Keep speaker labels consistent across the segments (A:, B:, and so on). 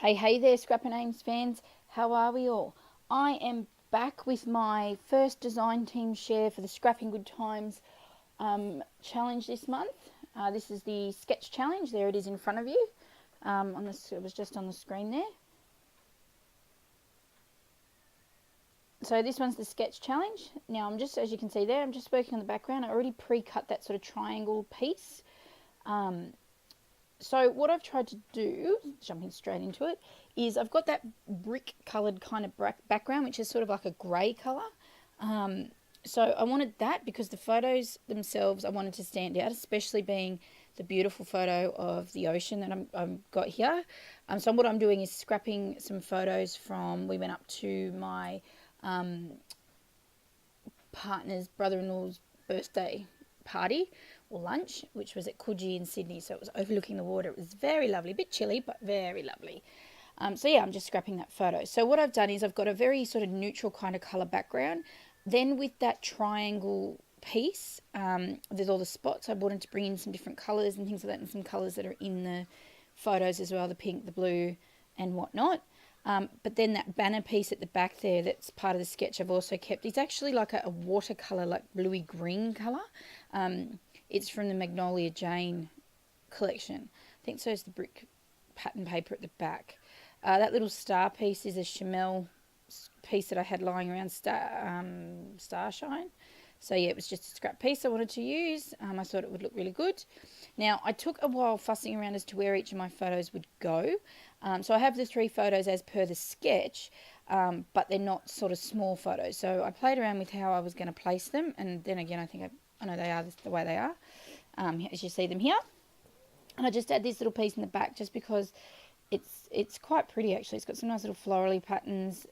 A: Hey there, Scrap and Ames fans. How are we all? I am back with my first design team share for the Scrapping Good Times challenge this month. This is the sketch challenge. There it is in front of you. It was just on the screen there. So this one's the sketch challenge. Now I'm just, as you can see there, I'm just working on the background. I already pre-cut that sort of triangle piece. So what I've tried to do, jumping straight into it, is I've got that brick coloured kind of background, which is sort of like a grey colour. So I wanted that because the photos themselves I wanted to stand out, especially being the beautiful photo of the ocean that I've got here. So what I'm doing is scrapping some photos from, we went up to my partner's brother-in-law's birthday party or lunch, which was at Coogee in Sydney, so it was overlooking the water. It was very lovely, a bit chilly, but very lovely. So yeah, I'm just scrapping that photo. So what I've done is I've got a very sort of neutral kind of colour background. Then with that triangle piece, there's all the spots. I wanted to bring in some different colours and things like that, and some colours that are in the photos as well, the pink, the blue and whatnot. But then that banner piece at the back there, that's part of the sketch, I've also kept. It's actually like a watercolour, like bluey green colour. It's from the Magnolia Jane collection. I think so is the brick pattern paper at the back. That little star piece is a Chamel piece that I had lying around, Starshine. So yeah, it was just a scrap piece I wanted to use. I thought it would look really good. Now, I took a while fussing around as to where each of my photos would go. So I have the 3 photos as per the sketch, but they're not sort of small photos. So I played around with how I was going to place them, and then again, I know they are the way they are, as you see them here. And I just add this little piece in the back just because it's quite pretty actually. It's got some nice little florally patterns,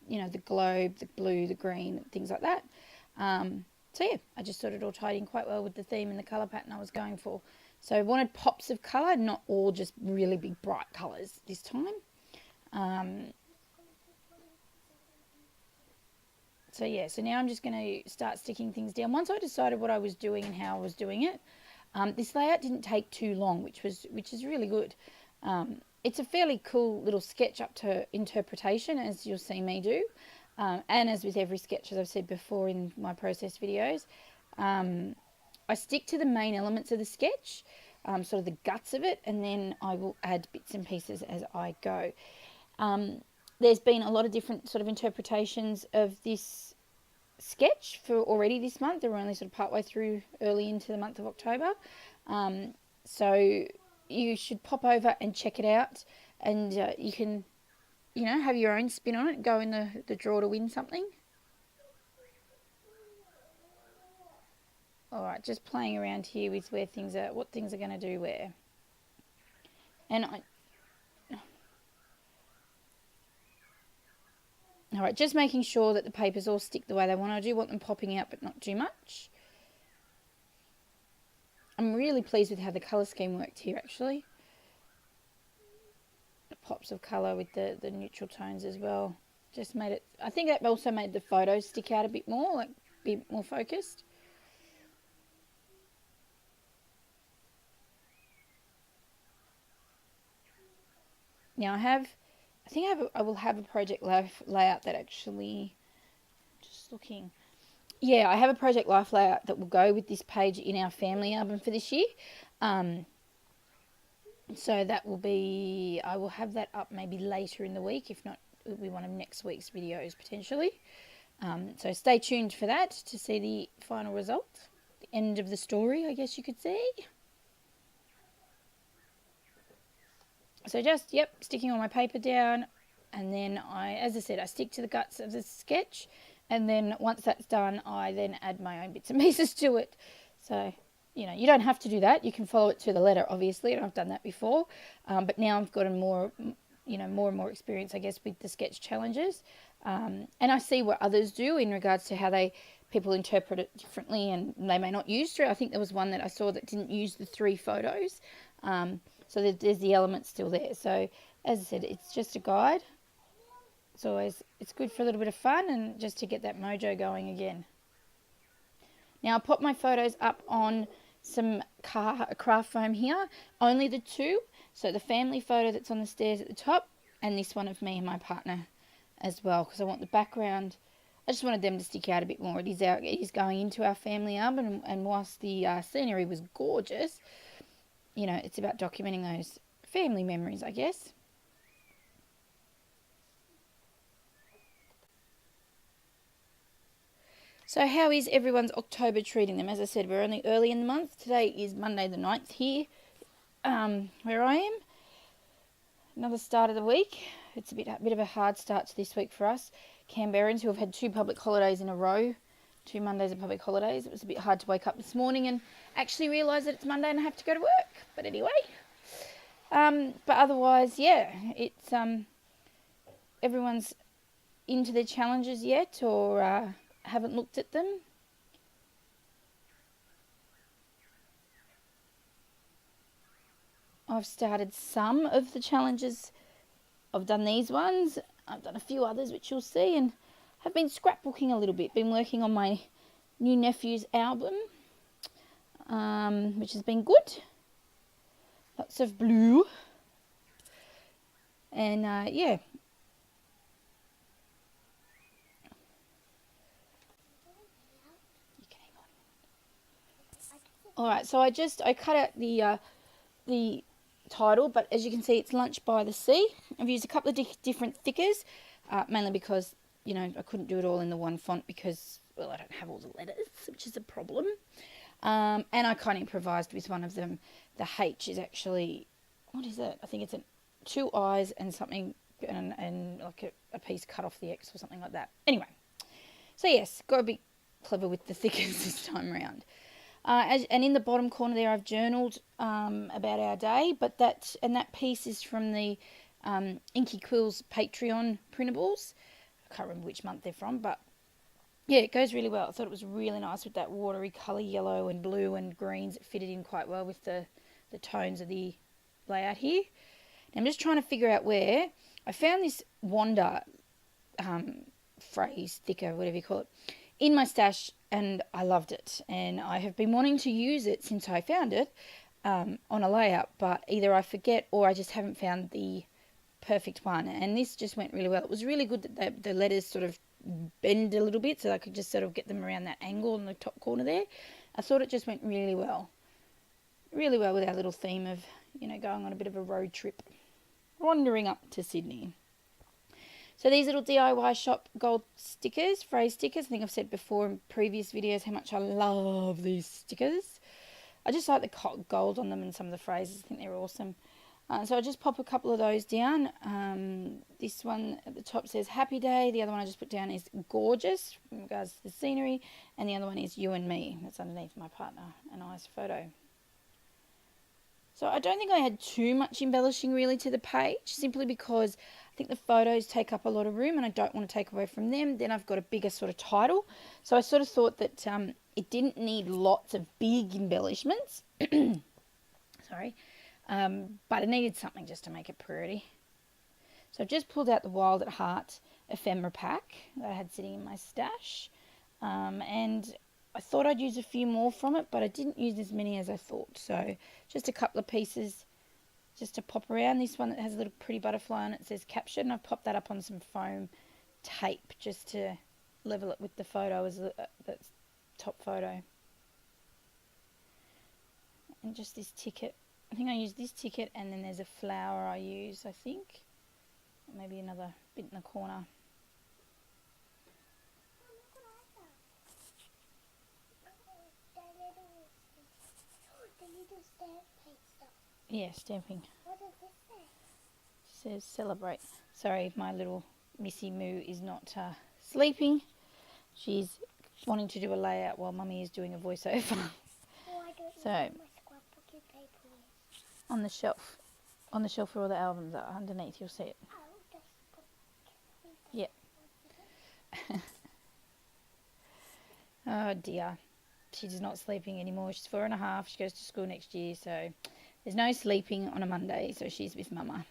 A: you know, the globe, the blue, the green, things like that. So yeah, I just thought it all tied in quite well with the theme and the colour pattern I was going for. So I wanted pops of colour, not all just really big bright colours this time. So yeah, so now I'm just going to start sticking things down. Once I decided what I was doing and how I was doing it, this layout didn't take too long, which is really good. It's a fairly cool little sketch up to interpretation, as you'll see me do. And as with every sketch, as I've said before in my process videos, I stick to the main elements of the sketch, sort of the guts of it, and then I will add bits and pieces as I go. There's been a lot of different sort of interpretations of this sketch for already this month. We're only sort of partway through, early into the month of October. So you should pop over and check it out, and you can, you know, have your own spin on it, go in the draw to win something. All right, just playing around here with where things are, what things are going to do where. And all right, just making sure that the papers all stick the way they want. I do want them popping out, but not too much. I'm really pleased with how the colour scheme worked here, actually. The pops of colour with the neutral tones as well. Just made it, I think that also made the photos stick out a bit more, like be more focused. Now I will have a project life layout that actually, just looking. Yeah, I have a project life layout that will go with this page in our family album for this year. So that will be, I will have that up maybe later in the week. If not, it'll be one of next week's videos potentially. So stay tuned for that to see the final result. The end of the story, I guess you could say. So just, yep, sticking all my paper down, and then as I said, I stick to the guts of the sketch, and then once that's done, I then add my own bits and pieces to it. So, you know, you don't have to do that. You can follow it to the letter, obviously, and I've done that before. But now I've got more and more experience, I guess, with the sketch challenges. And I see what others do in regards to how people interpret it differently, and they may not use 3. I think there was one that I saw that didn't use the 3 photos. So there's the elements still there. So as I said, it's just a guide. It's good for a little bit of fun and just to get that mojo going again. Now I pop my photos up on some craft foam here, only the 2. So the family photo that's on the stairs at the top, and this one of me and my partner as well, because I want the background. I just wanted them to stick out a bit more. It is going into our family album, and whilst the scenery was gorgeous, you know, it's about documenting those family memories, I guess. So how is everyone's October treating them? As I said, we're only early in the month. Today is Monday the 9th here, where I am. Another start of the week. It's a bit of a hard start to this week for us Canberrans, who have had 2 public holidays in a row, 2 Mondays of public holidays. It was a bit hard to wake up this morning and actually realise that it's Monday and I have to go to work. But anyway, but otherwise, yeah, it's everyone's into their challenges yet, or haven't looked at them. I've started some of the challenges. I've done these ones. I've done a few others, which you'll see, and have been scrapbooking a little bit. Been working on my new nephew's album, which has been good. Lots of blue. And, yeah. Alright, so I cut out the title, but as you can see, it's Lunch by the Sea. I've used a couple of different thickers, mainly because, you know, I couldn't do it all in the one font because, well, I don't have all the letters, which is a problem. And I kind of improvised with one of them. The H is actually, what is it? I think it's 2 I's and something, and like a piece cut off the X or something like that. Anyway, so yes, got to be clever with the thickers this time around. And in the bottom corner there, I've journaled about our day, but that piece is from the Inky Quills Patreon printables. I can't remember which month they're from, but yeah, it goes really well. I thought it was really nice with that watery colour, yellow and blue and greens. It fitted in quite well with the tones of the layout here. And I'm just trying to figure out where I found this Wanda phrase thicker, whatever you call it, in my stash, and I loved it, and I have been wanting to use it since I found it on a layout, but either I forget or I just haven't found the perfect one, and this just went really well. It was really good that the letters sort of bend a little bit, so I could just sort of get them around that angle in the top corner there. I thought it just went really well with our little theme of, you know, going on a bit of a road trip, wandering up to Sydney. So these little DIY shop gold stickers, phrase stickers. I think I've said before in previous videos how much I love these stickers. I just like the gold on them and some of the phrases. I think they're awesome. So I just pop a couple of those down. This one at the top says Happy Day. The other one I just put down is Gorgeous in regards to the scenery. And the other one is You and Me. That's underneath my partner and I's photo. So I don't think I had too much embellishing really to the page, simply because I think the photos take up a lot of room and I don't want to take away from them. Then I've got a bigger sort of title. So I sort of thought that it didn't need lots of big embellishments. Sorry. But it needed something just to make it pretty. So I've just pulled out the Wild at Heart ephemera pack that I had sitting in my stash. And I thought I'd use a few more from it, but I didn't use as many as I thought. So just a couple of pieces just to pop around. This one that has a little pretty butterfly on it says Captured, and I've popped that up on some foam tape just to level it with the photo as that's top photo. And just this ticket. I think I use this ticket, and then there's a flower I use, I think. Maybe another bit in the corner. Yeah, stamping.
B: What does this say?
A: It says Celebrate. Sorry, my little Missy Moo is not sleeping. She's wanting to do a layout while Mummy is doing a voiceover.
B: Oh, I don't
A: So,
B: know where my scrapbooking paper is.
A: on the shelf where all the albums are, underneath, you'll see it.
B: Oh, just put
A: Yeah. Oh dear. She's not sleeping anymore. She's 4.5. She goes to school next year, so there's no sleeping on a Monday, so she's with Mama.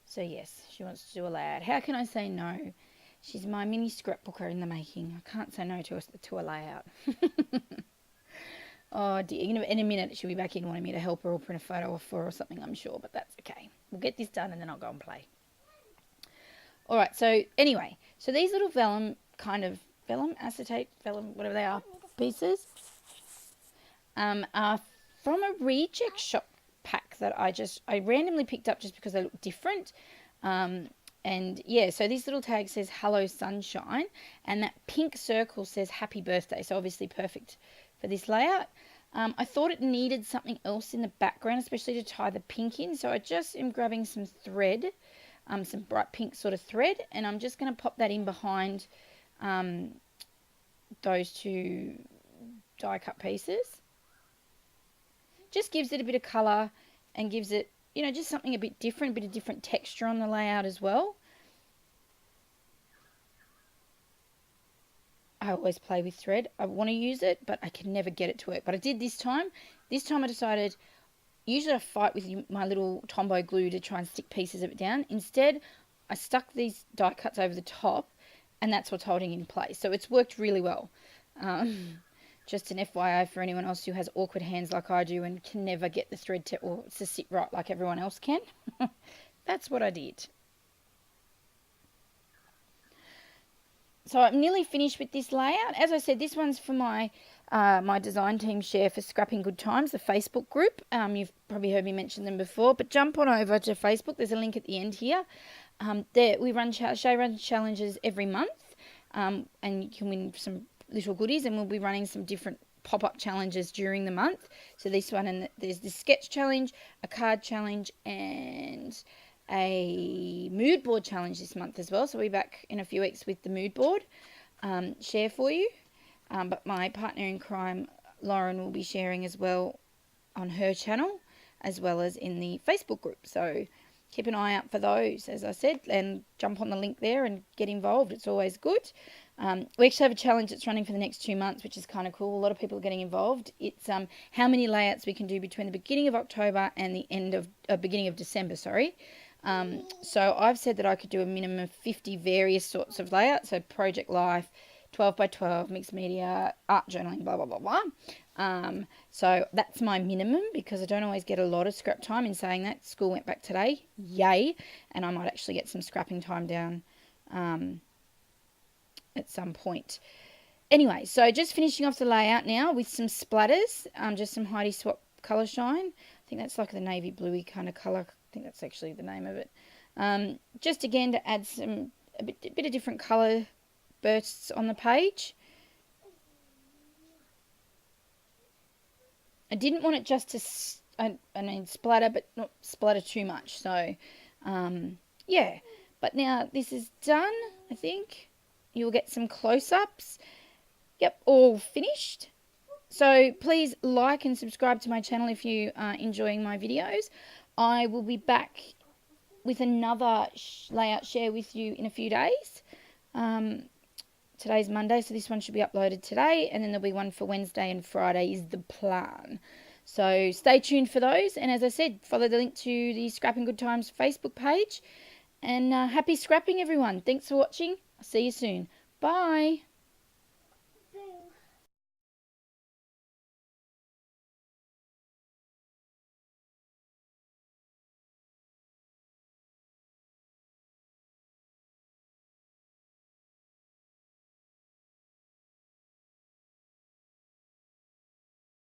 A: So yes, she wants to do a layout. How can I say no? She's my mini scrapbooker in the making. I can't say no to a layout. Oh dear. In a minute she'll be back in wanting me to help her or print a photo off for her or something, I'm sure, but that's okay. We'll get this done and then I'll go and play. All right, so anyway, so these little vellum acetate, whatever they are, pieces, are from a reject shop pack that I randomly picked up just because they look different. And yeah, so this little tag says hello sunshine, and that pink circle says happy birthday, so obviously perfect for this layout. I thought it needed something else in the background, especially to tie the pink in, so I just am grabbing some thread, some bright pink sort of thread, and I'm just going to pop that in behind those two die cut pieces. Just gives it a bit of colour and gives it, just something a bit different, a bit of different texture on the layout as well. I always play with thread. I want to use it, but I can never get it to work. But I did this time. This time I decided, usually I fight with my little Tombow glue to try and stick pieces of it down. Instead, I stuck these die cuts over the top, and that's what's holding it in place. So it's worked really well. Just an FYI for anyone else who has awkward hands like I do and can never get the thread to sit right like everyone else can. That's what I did. So I'm nearly finished with this layout. As I said, this one's for my my design team share for Scrapping Good Times, the Facebook group. You've probably heard me mention them before, but jump on over to Facebook. There's a link at the end here. There we run Shay runs challenges every month, and you can win some little goodies, and we'll be running some different pop-up challenges during the month. So this one, and there's the sketch challenge, a card challenge, and a mood board challenge this month as well. So we'll be back in a few weeks with the mood board share for you. But my partner in crime, Lauren, will be sharing as well on her channel, as well as in the Facebook group. So keep an eye out for those, as I said, and jump on the link there and get involved. It's always good. We actually have a challenge that's running for the next 2 months, which is kind of cool. A lot of people are getting involved. It's how many layouts we can do between the beginning of October and the end of beginning of December. Sorry. So I've said that I could do a minimum of 50 various sorts of layouts. So project life, 12 by 12, mixed media, art journaling, blah, blah, blah, blah. So that's my minimum because I don't always get a lot of scrap time. In saying that, school went back today. Yay. And I might actually get some scrapping time down at some point. Anyway, so just finishing off the layout now with some splatters. Just some Heidi Swap Colour Shine. I think that's like the navy bluey kind of colour. I think that's actually the name of it. Just again to add a bit of different colour bursts on the page. I didn't want it just to splatter, but not splatter too much. So yeah, but now this is done. I think you'll get some close-ups. Yep, all finished. So please like and subscribe to my channel if you are enjoying my videos. I will be back with another layout share with you in a few days. Today's Monday, so this one should be uploaded today, and then there'll be one for Wednesday and Friday is the plan. So stay tuned for those, and as I said, follow the link to the Scrapping Good Times Facebook page, and happy scrapping, everyone. Thanks for watching. I'll see you soon. Bye.